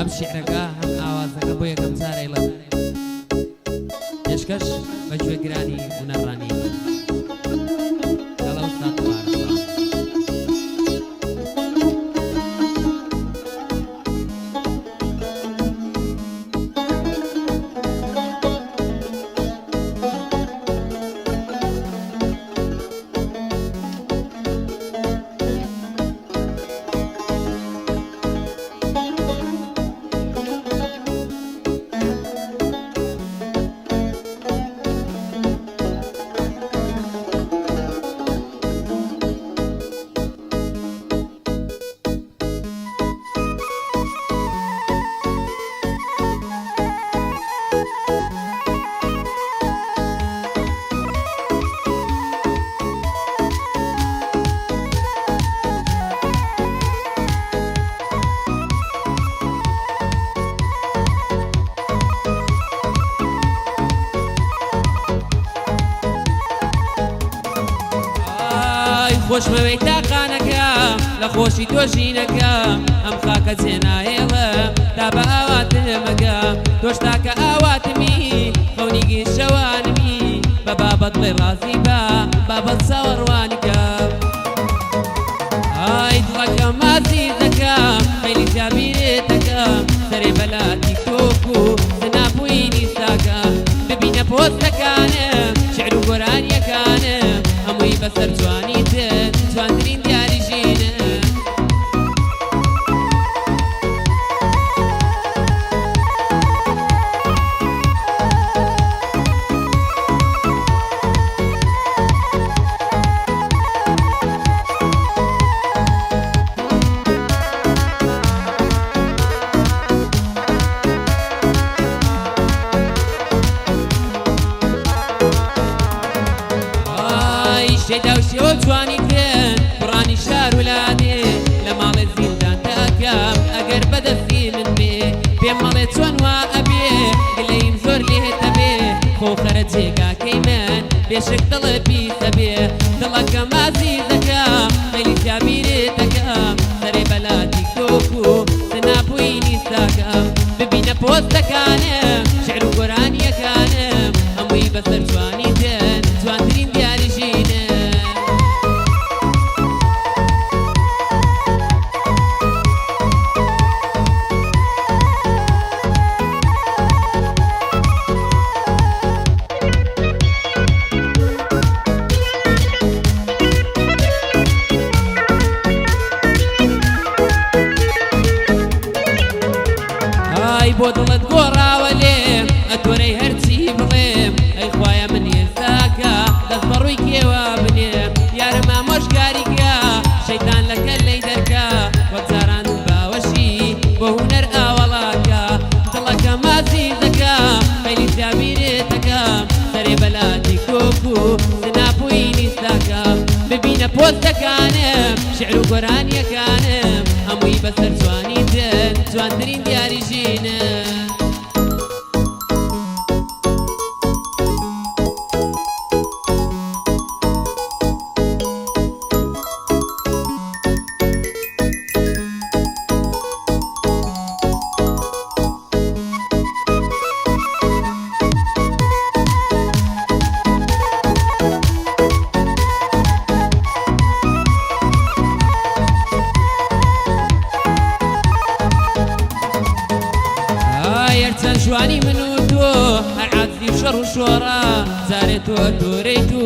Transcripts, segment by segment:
ئەم شیعرەکە هەم ئاوازەکە بۆ یەکەم جارێڵە پێشکەش بە گوێگرانی هونەڕانی دەڵە ئوستاد مبارەکە. خۆشمەوەی تاقانەکەم لە خۆشی تۆژینەکەم ئەم خاکە جێنایێڵە تا بە ئاواتمەگەم تۆش تاکە ئاواتمی خەونیگی شەوانمی بە بابەت بڵێ ڕازی بە بابەت چاوەڕوانیکەم ئای دڵەکەم مازی دەکەم خەیلی جابیرێت دەکەم سەرێ بەلاتی تۆک و سناپووی نیستاکەم ببینە پۆستەکانم شعر و گۆرانیەکانم هەمووی بەسەر جوانی تر جوانترین دیاری ژینە شێدا و شێوە جوانی تن بڕانی شار ولادێ لە ماڵێ زیندان دەکەم ئەگەر بەدەستی من بێ پێم مەڵێ چۆن وا ئەبێ گلەیم زۆر لێتە بێ خۆ خەرە جێگاکەی من بێشک دڵە پیسە بێ دڵەکەم ئازیز دەکەم خەیلی جابیرێت دەکەم سەرێ بەلاتی کۆک و سناپووی نیستاکەم ببینە پۆستەکانم شعر و گۆرانیەکانم هەمووی بەسەر جوانی تن جوانترین دیاری ژینە بۆ دڵت گۆڕاوە لێم ئەتۆرەی هەرچی بڵێم ئەی خوایە من ئێستاکە دەست بەڕووی کێوە بنێم یارم ئامۆژگاریکە شەیتان لە کەلەی دەرکە وەک جاران باوەشی بۆ هونەر ئاوەڵاکە دڵەکە مازی دەکەم خەیلی جابیرێت دەکەم سەرێ بەلاتی کۆک و سناپووی نیستاکەم ببینە پۆستەکانم شعر و گۆرانیەکانم هەمووی بەسەر جوانی تن جوانترین دیاری ژینە چەند جوانی من و تۆ هەر عەجزی و شەڕ و شۆڕە جارێ تۆ تۆرەی تو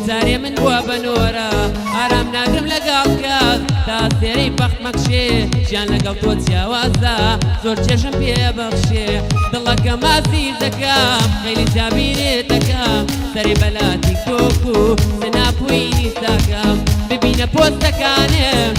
جارێ من بووە بەنۆرە ئارام ناگرم لەگەڵ کەس تا سێرەی بەخت مەکشێ ژیان لەگەڵ تۆ جیاوازە زۆر چێژم پێبەخشێ دڵەکە مازی دەکەم خەیلی جابیرێت دەکەم سەرێ بەلاتی کۆک و سناپووی نیستاکەم ببینە پۆستەکانم